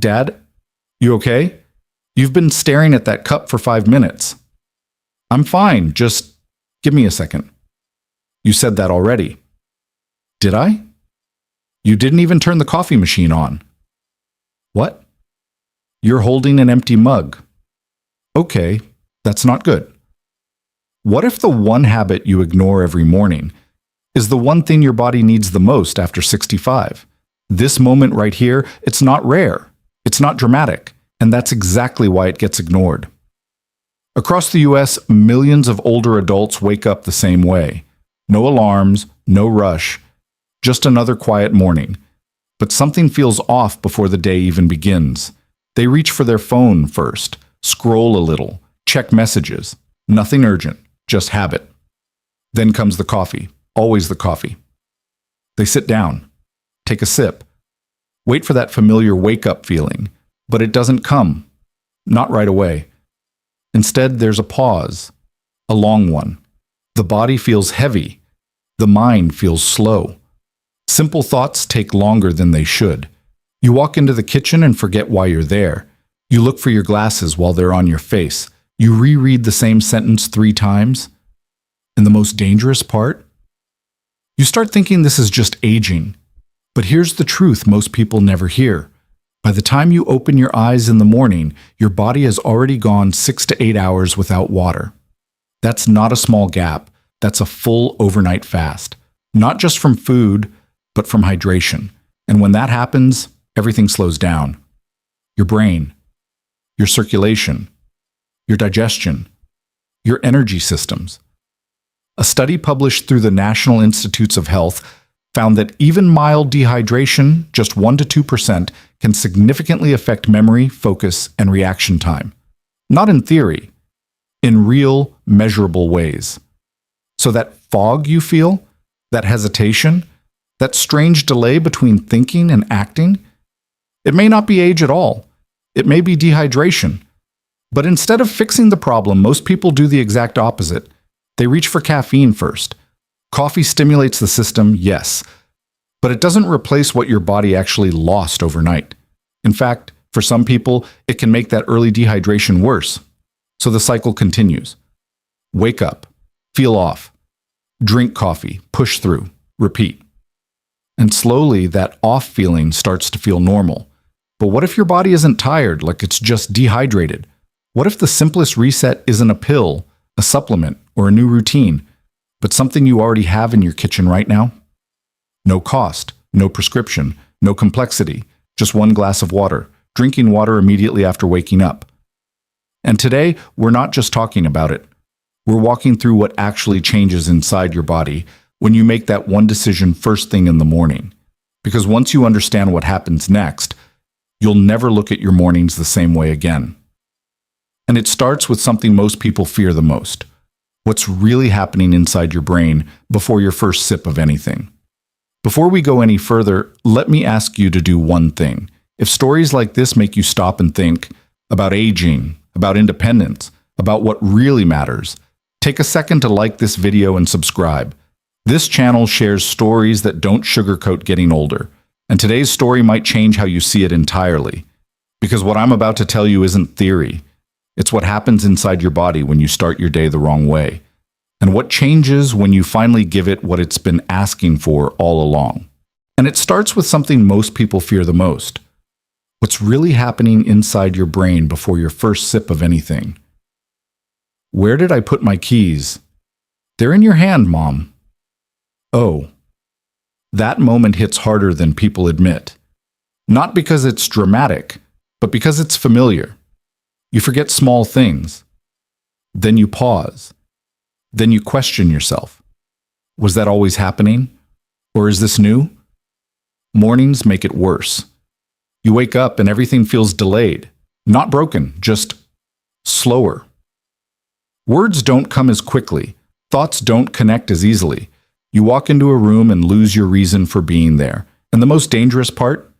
Dad, you okay? You've been staring at that cup for 5 minutes. I'm fine, just give me a second. You said that already. Did I? You didn't even turn the coffee machine on. What? You're holding an empty mug. Okay, that's not good. What if the one habit you ignore every morning is the one thing your body needs the most after 65? This moment right here, it's not rare, it's not dramatic, and that's exactly why it gets ignored. Across the US, millions of older adults wake up the same way. No alarms, no rush, just another quiet morning. But something feels off before the day even begins. They reach for their phone first, scroll a little, check messages. Nothing urgent, just habit. Then comes the coffee, always the coffee. They sit down, take a sip, wait for that familiar wake-up feeling, but it doesn't come, not right away. Instead, there's a pause, a long one. The body feels heavy, the mind feels slow. Simple thoughts take longer than they should. You walk into the kitchen and forget why you're there. You look for your glasses while they're on your face. You reread the same sentence 3 times. And the most dangerous part? You start thinking this is just aging. But here's the truth most people never hear. By the time you open your eyes in the morning, your body has already gone 6 to 8 hours without water. That's not a small gap. That's a full overnight fast. Not just from food, but from hydration. And when that happens, everything slows down. Your brain, your circulation, your digestion, your energy systems. A study published through the National Institutes of Health found that even mild dehydration, just 1 to 2%, can significantly affect memory, focus, and reaction time. Not in theory, in real, measurable ways. So that fog you feel, that hesitation, that strange delay between thinking and acting, it may not be age at all. It may be dehydration. But instead of fixing the problem, most people do the exact opposite. They reach for caffeine first. Coffee stimulates the system, yes, but it doesn't replace what your body actually lost overnight. In fact, for some people, it can make that early dehydration worse. So the cycle continues. Wake up, feel off, drink coffee, push through, repeat. And slowly, that off feeling starts to feel normal. But what if your body isn't tired, like it's just dehydrated? What if the simplest reset isn't a pill, a supplement, or a new routine, but something you already have in your kitchen right now? No cost, no prescription, no complexity, just 1 glass of water, drinking water immediately after waking up. And today, we're not just talking about it. We're walking through what actually changes inside your body when you make that one decision first thing in the morning. Because once you understand what happens next, you'll never look at your mornings the same way again. And it starts with something most people fear the most. What's really happening inside your brain before your first sip of anything. Before we go any further, let me ask you to do one thing. If stories like this make you stop and think about aging, about independence, about what really matters, take a second to like this video and subscribe. This channel shares stories that don't sugarcoat getting older, and today's story might change how you see it entirely. Because what I'm about to tell you isn't theory. It's what happens inside your body when you start your day the wrong way, and what changes when you finally give it what it's been asking for all along. And it starts with something most people fear the most. What's really happening inside your brain before your first sip of anything. Where did I put my keys? They're in your hand, Mom. Oh. That moment hits harder than people admit. Not because it's dramatic, but because it's familiar. You forget small things. Then you pause. Then you question yourself. Was that always happening? Or is this new? Mornings make it worse. You wake up and everything feels delayed. Not broken, just slower. Words don't come as quickly. Thoughts don't connect as easily. You walk into a room and lose your reason for being there. And the most dangerous part?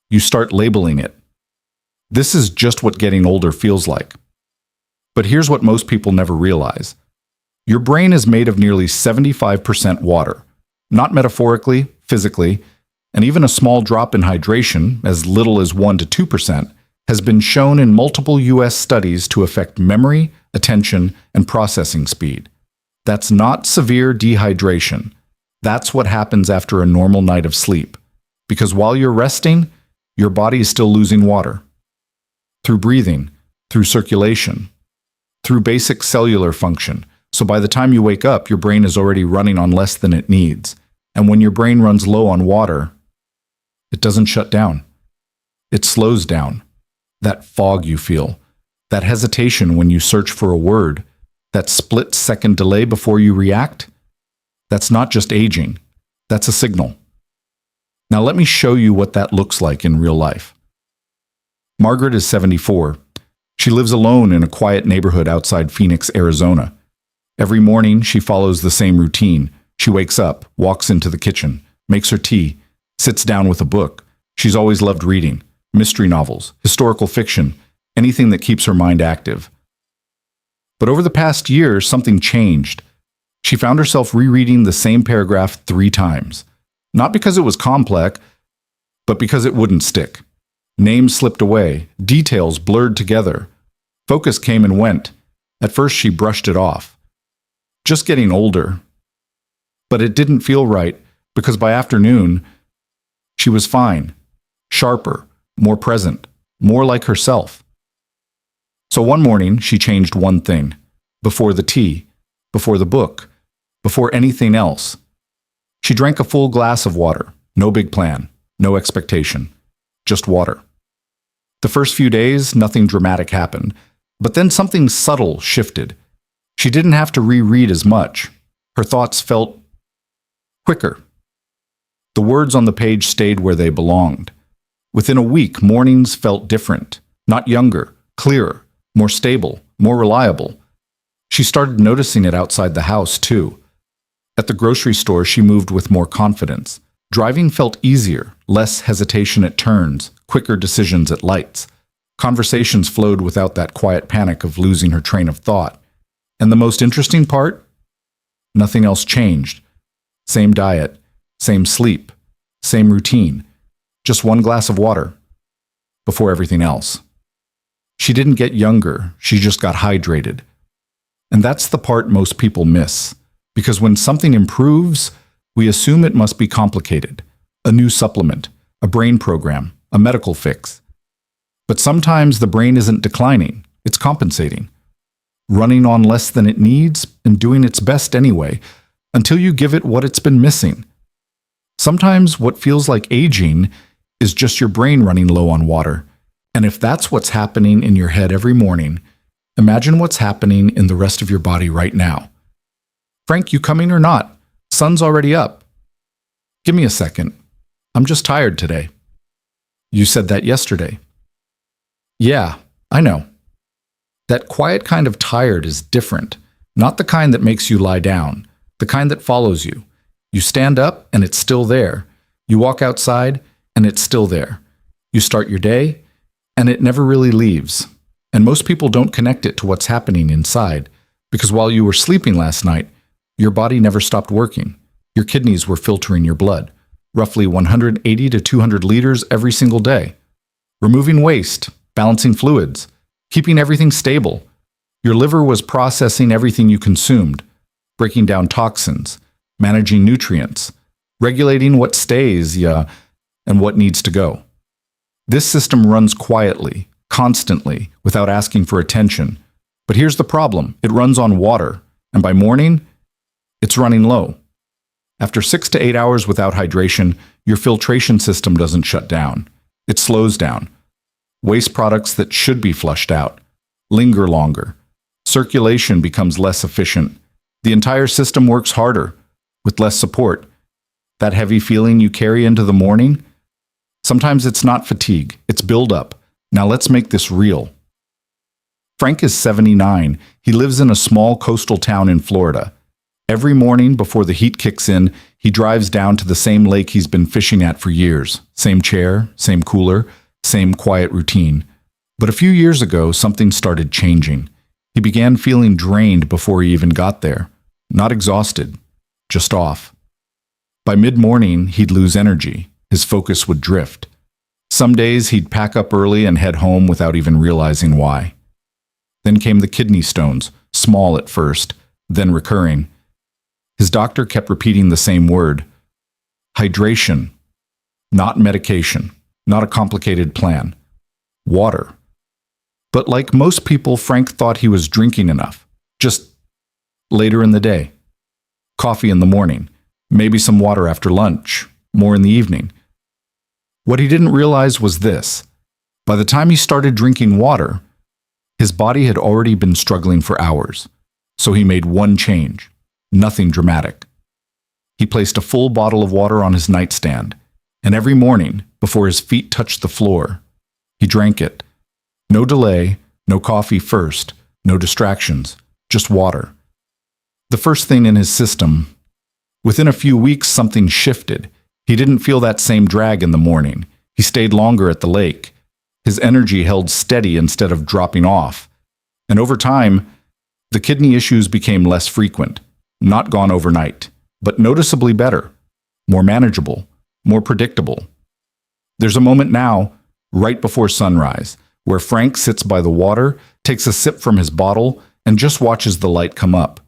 You start labeling it. This is just what getting older feels like. But here's what most people never realize. Your brain is made of nearly 75% water. Not metaphorically, physically. And even a small drop in hydration, as little as 1 to 2%, has been shown in multiple US studies to affect memory, attention, and processing speed. That's not severe dehydration. That's what happens after a normal night of sleep. Because while you're resting, your body is still losing water. Through breathing, through circulation, through basic cellular function. So by the time you wake up, your brain is already running on less than it needs. And when your brain runs low on water, it doesn't shut down. It slows down. That fog you feel, that hesitation when you search for a word, that split-second delay before you react, that's not just aging. That's a signal. Now let me show you what that looks like in real life. Margaret is 74. She lives alone in a quiet neighborhood outside Phoenix, Arizona. Every morning, she follows the same routine. She wakes up, walks into the kitchen, makes her tea, sits down with a book. She's always loved reading, mystery novels, historical fiction, anything that keeps her mind active. But over the past year, something changed. She found herself rereading the same paragraph 3 times. Not because it was complex, but because it wouldn't stick. Names slipped away, details blurred together. Focus came and went. At first, she brushed it off. Just getting older. But it didn't feel right, because by afternoon, she was fine, sharper, more present, more like herself. So one morning, she changed one thing. Before the tea, before the book, before anything else. She drank a full glass of water. No big plan, no expectation, just water. The first few days, nothing dramatic happened, but then something subtle shifted. She didn't have to reread as much. Her thoughts felt quicker. The words on the page stayed where they belonged. Within a week, mornings felt different, not younger, clearer, more stable, more reliable. She started noticing it outside the house, too. At the grocery store, she moved with more confidence. Driving felt easier, less hesitation at turns, quicker decisions at lights. Conversations flowed without that quiet panic of losing her train of thought. And the most interesting part? Nothing else changed. Same diet, same sleep, same routine. Just one glass of water before everything else. She didn't get younger, she just got hydrated. And that's the part most people miss. Because when something improves, we assume it must be complicated. A new supplement, a brain program, a medical fix. But sometimes the brain isn't declining, it's compensating. Running on less than it needs and doing its best anyway, until you give it what it's been missing. Sometimes what feels like aging is just your brain running low on water. And if that's what's happening in your head every morning, imagine what's happening in the rest of your body right now. Frank, you coming or not? Sun's already up. Give me a second. I'm just tired today. You said that yesterday. Yeah, I know. That quiet kind of tired is different, not the kind that makes you lie down, the kind that follows you. You stand up and it's still there. You walk outside and it's still there. You start your day and it never really leaves. And most people don't connect it to what's happening inside, because while you were sleeping last night, your body never stopped working. Your kidneys were filtering your blood, roughly 180 to 200 liters every single day. Removing waste, balancing fluids, keeping everything stable. Your liver was processing everything you consumed, breaking down toxins, managing nutrients, regulating what stays, and what needs to go. This system runs quietly, constantly, without asking for attention. But here's the problem. It runs on water, and by morning, it's running low. After 6 to 8 hours without hydration, your filtration system doesn't shut down. It slows down. Waste products that should be flushed out linger longer. Circulation becomes less efficient. The entire system works harder, with less support. That heavy feeling you carry into the morning? Sometimes it's not fatigue, it's buildup. Now let's make this real. Frank is 79. He lives in a small coastal town in Florida. Every morning before the heat kicks in, he drives down to the same lake he's been fishing at for years. Same chair, same cooler, same quiet routine. But a few years ago, something started changing. He began feeling drained before he even got there. Not exhausted, just off. By mid-morning, he'd lose energy. His focus would drift. Some days he'd pack up early and head home without even realizing why. Then came the kidney stones, small at first, then recurring. His doctor kept repeating the same word: hydration, not medication, not a complicated plan. Water. But like most people, Frank thought he was drinking enough, just later in the day. Coffee in the morning, maybe some water after lunch, more in the evening. What he didn't realize was this: by the time he started drinking water, his body had already been struggling for hours. So he made one change, nothing dramatic. He placed a full bottle of water on his nightstand, and every morning, before his feet touched the floor, he drank it. No delay, no coffee first, no distractions, just water. The first thing in his system. Within a few weeks, something shifted. He didn't feel that same drag in the morning. He stayed longer at the lake. His energy held steady instead of dropping off. And over time, the kidney issues became less frequent, not gone overnight, but noticeably better, more manageable, more predictable. There's a moment now, right before sunrise, where Frank sits by the water, takes a sip from his bottle, and just watches the light come up.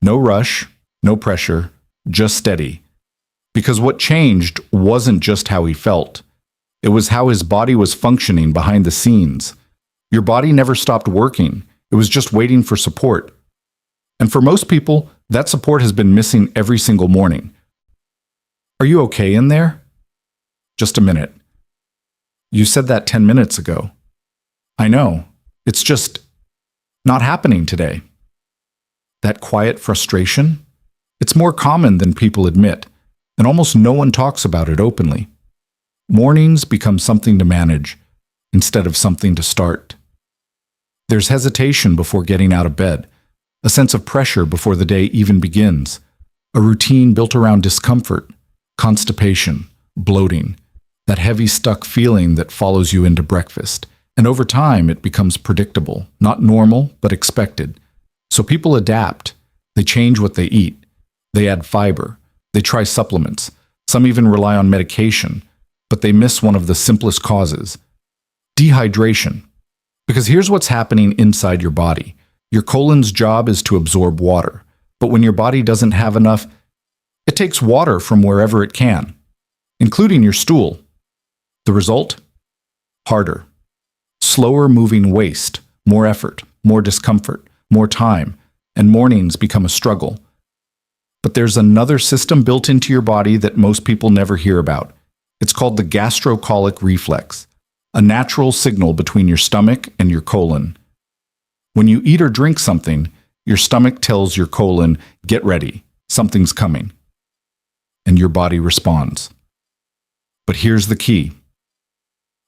No rush, no pressure, just steady. Because what changed wasn't just how he felt. It was how his body was functioning behind the scenes. Your body never stopped working. It was just waiting for support. And for most people, that support has been missing every single morning. Are you okay in there? Just a minute. You said that 10 minutes ago. I know. It's just not happening today. That quiet frustration? It's more common than people admit, and almost no one talks about it openly. Mornings become something to manage instead of something to start. There's hesitation before getting out of bed, a sense of pressure before the day even begins, a routine built around discomfort, constipation, bloating, that heavy stuck feeling that follows you into breakfast. And over time, it becomes predictable, not normal, but expected. So people adapt. They change what they eat. They add fiber. They try supplements. Some even rely on medication. But they miss one of the simplest causes: dehydration. Because here's what's happening inside your body. Your colon's job is to absorb water. But when your body doesn't have enough, it takes water from wherever it can, including your stool. The result? Harder. Slower moving waste, more effort, more discomfort, more time, and mornings become a struggle. But there's another system built into your body that most people never hear about. It's called the gastrocolic reflex, a natural signal between your stomach and your colon. When you eat or drink something, your stomach tells your colon, "Get ready, something's coming." And your body responds. But here's the key.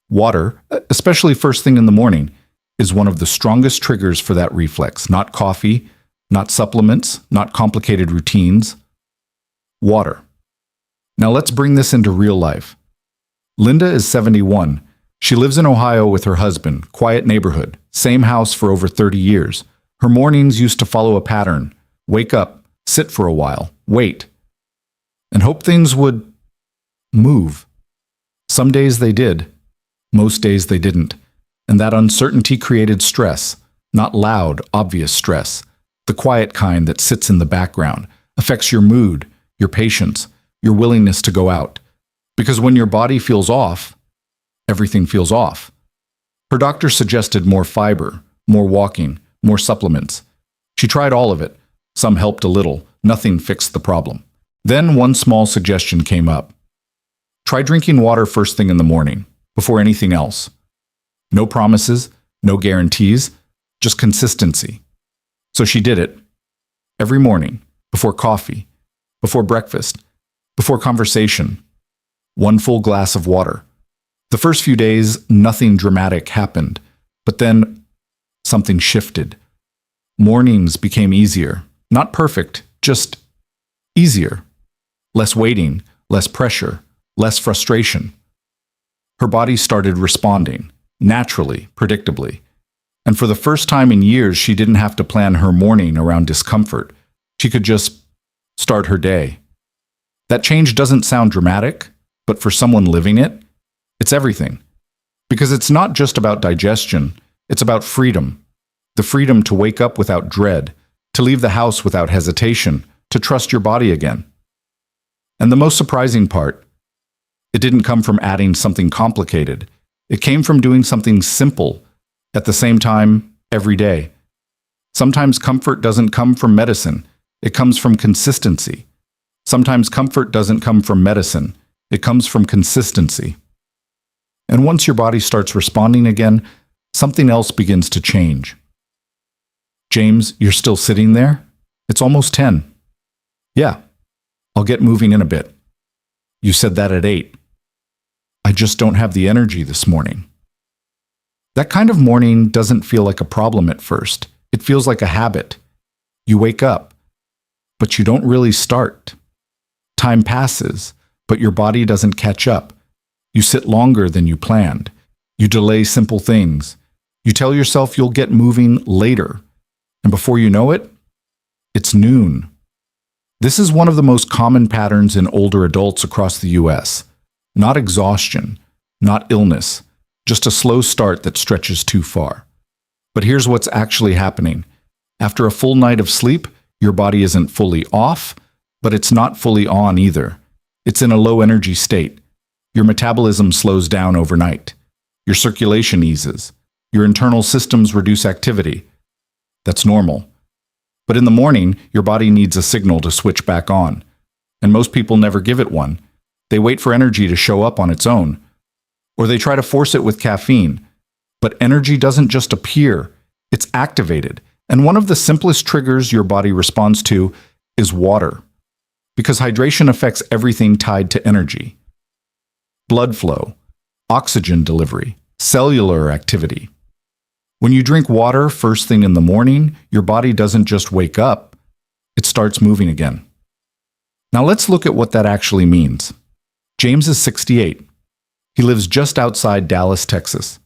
Water, especially first thing in the morning, is one of the strongest triggers for that reflex. Not coffee, not supplements, not complicated routines. Water. Now let's bring this into real life. Linda is 71. She lives in Ohio with her husband, quiet neighborhood, same house for over 30 years. Her mornings used to follow a pattern: wake up, sit for a while, wait, and hope things would move. Some days they did. Most days they didn't. And that uncertainty created stress, not loud, obvious stress. The quiet kind that sits in the background, affects your mood, your patience, your willingness to go out. Because when your body feels off, everything feels off. Her doctor suggested more fiber, more walking, more supplements. She tried all of it. Some helped a little. Nothing fixed the problem. Then one small suggestion came up. Try drinking water first thing in the morning, before anything else. No promises, no guarantees, just consistency. So she did it. Every morning, before coffee, before breakfast, before conversation, one full glass of water. The first few days, nothing dramatic happened, but then something shifted. Mornings became easier. Not perfect, just easier. Less waiting, less pressure, less frustration. Her body started responding, naturally, predictably. And for the first time in years, she didn't have to plan her morning around discomfort. She could just start her day. That change doesn't sound dramatic, But for someone living it, it's everything. Because it's not just about digestion, it's about freedom. The freedom to wake up without dread, to leave the house without hesitation, to trust your body again. And the most surprising part, it didn't come from adding something complicated. It came from doing something simple at the same time every day. Sometimes comfort doesn't come from medicine. It comes from consistency. Sometimes comfort doesn't come from medicine. It comes from consistency. And once your body starts responding again, something else begins to change. James, you're still sitting there? It's almost 10. Yeah, I'll get moving in a bit. You said that at 8. I just don't have the energy this morning. That kind of morning doesn't feel like a problem at first. It feels like a habit. You wake up, but you don't really start. Time passes, but your body doesn't catch up. You sit longer than you planned. You delay simple things. You tell yourself you'll get moving later. And before you know it, it's noon. This is one of the most common patterns in older adults across the US. Not exhaustion, not illness, just a slow start that stretches too far. But here's what's actually happening. After a full night of sleep, your body isn't fully off, but it's not fully on either. It's in a low energy state. Your metabolism slows down overnight. Your circulation eases. Your internal systems reduce activity. That's normal. But in the morning, your body needs a signal to switch back on. And most people never give it one. They wait for energy to show up on its own. Or they try to force it with caffeine. But energy doesn't just appear, it's activated. And one of the simplest triggers your body responds to is water. Because hydration affects everything tied to energy. Blood flow, oxygen delivery, cellular activity. When you drink water first thing in the morning, your body doesn't just wake up, it starts moving again. Now let's look at what that actually means. James is 68. He lives just outside Dallas, Texas.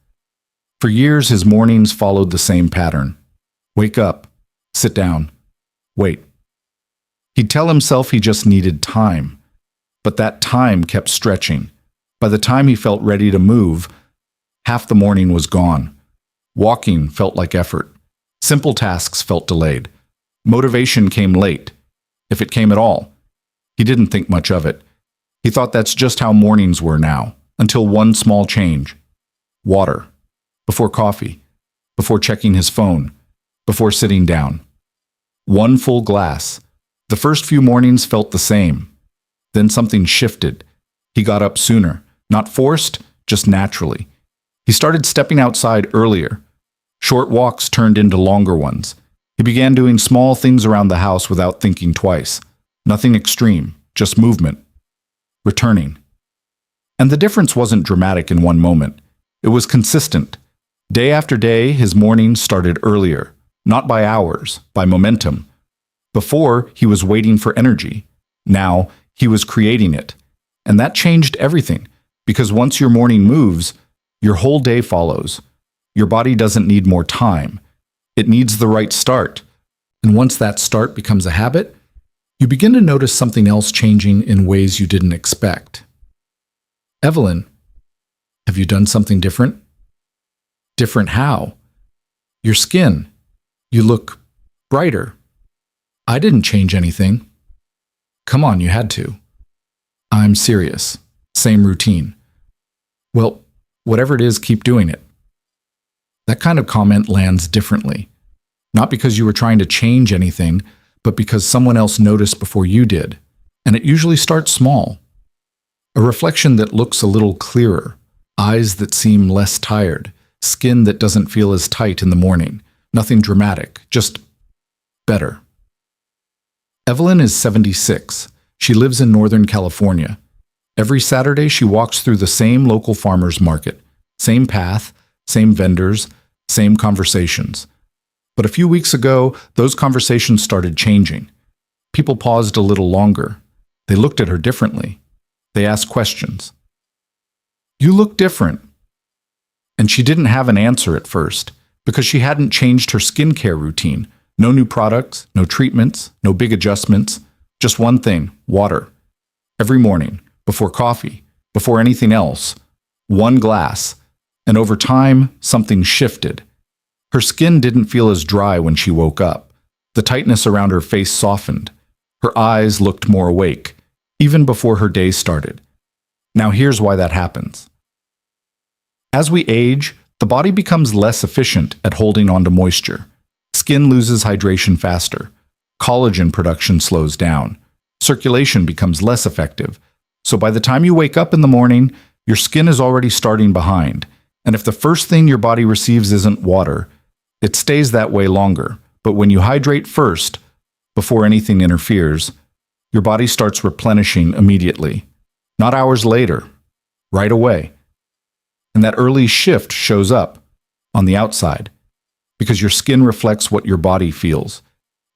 For years, his mornings followed the same pattern. Wake up, sit down, wait. He'd tell himself he just needed time, but that time kept stretching. By the time he felt ready to move, half the morning was gone. Walking felt like effort. Simple tasks felt delayed. Motivation came late, if it came at all. He didn't think much of it. He thought that's just how mornings were now, until one small change. Water. Before coffee. Before checking his phone. Before sitting down. One full glass. The first few mornings felt the same. Then something shifted. He got up sooner. Not forced, just naturally. He started stepping outside earlier. Short walks turned into longer ones. He began doing small things around the house without thinking twice. Nothing extreme, just movement. Returning. And the difference wasn't dramatic in one moment. It was consistent. Day after day, his mornings started earlier. Not by hours, by momentum. Before, he was waiting for energy. Now, he was creating it. And that changed everything. Because once your morning moves, your whole day follows. Your body doesn't need more time. It needs the right start. And once that start becomes a habit, you begin to notice something else changing in ways you didn't expect. Evelyn, have you done something different? Different how? Your skin. You look brighter. I didn't change anything. Come on, you had to. I'm serious. Same routine. Well, whatever it is, keep doing it. That kind of comment lands differently. Not because you were trying to change anything, but because someone else noticed before you did. And it usually starts small. A reflection that looks a little clearer, eyes that seem less tired, skin that doesn't feel as tight in the morning. Nothing dramatic, just better. Evelyn is 76. She lives in Northern California. Every Saturday, she walks through the same local farmers market, same path, same vendors, same conversations. But a few weeks ago, those conversations started changing. People paused a little longer. They looked at her differently. They asked questions. You look different. And she didn't have an answer at first, because she hadn't changed her skincare routine. No new products, no treatments, no big adjustments. Just one thing, water. Every morning, before coffee, before anything else, one glass, and over time, something shifted. Her skin didn't feel as dry when she woke up. The tightness around her face softened. Her eyes looked more awake, even before her day started. Now here's why that happens. As we age, the body becomes less efficient at holding onto moisture. Skin loses hydration faster. Collagen production slows down. Circulation becomes less effective. So by the time you wake up in the morning, your skin is already starting behind. And if the first thing your body receives isn't water, it stays that way longer. But when you hydrate first, before anything interferes, your body starts replenishing immediately. Not hours later, right away. And that early shift shows up on the outside because your skin reflects what your body feels.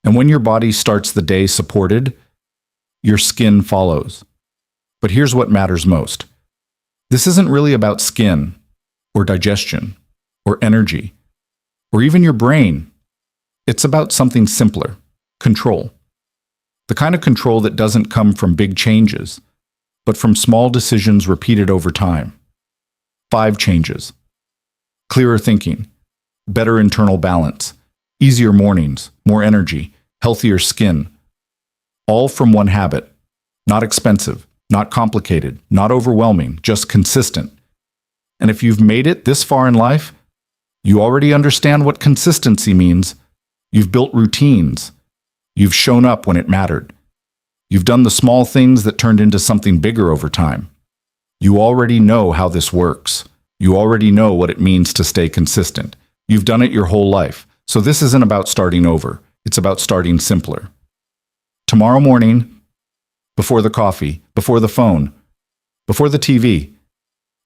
And when your body starts the day supported, your skin follows. But here's what matters most. This isn't really about skin or digestion or energy or even your brain. It's about something simpler, control. The kind of control that doesn't come from big changes, but from small decisions repeated over time. 5 changes. Clearer thinking, better internal balance, easier mornings, more energy, healthier skin. All from one habit. Not expensive, not complicated, not overwhelming, just consistent. And if you've made it this far in life, you already understand what consistency means. You've built routines. You've shown up when it mattered. You've done the small things that turned into something bigger over time. You already know how this works. You already know what it means to stay consistent. You've done it your whole life. So this isn't about starting over. It's about starting simpler. Tomorrow morning, before the coffee, before the phone, before the TV,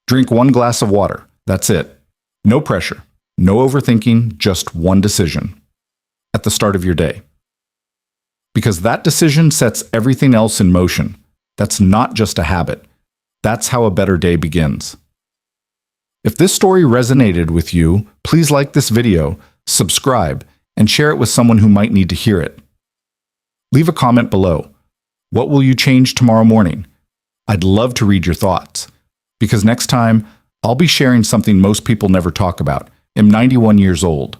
drink 1 glass of water. That's it. No pressure, no overthinking, just one decision at the start of your day. Because that decision sets everything else in motion. That's not just a habit. That's how a better day begins. If this story resonated with you, please like this video, subscribe, and share it with someone who might need to hear it. Leave a comment below. What will you change tomorrow morning? I'd love to read your thoughts. Because next time, I'll be sharing something most people never talk about. I'm 91 years old.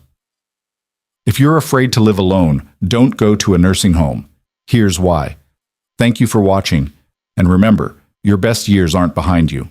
If you're afraid to live alone, don't go to a nursing home. Here's why. Thank you for watching. And remember, your best years aren't behind you.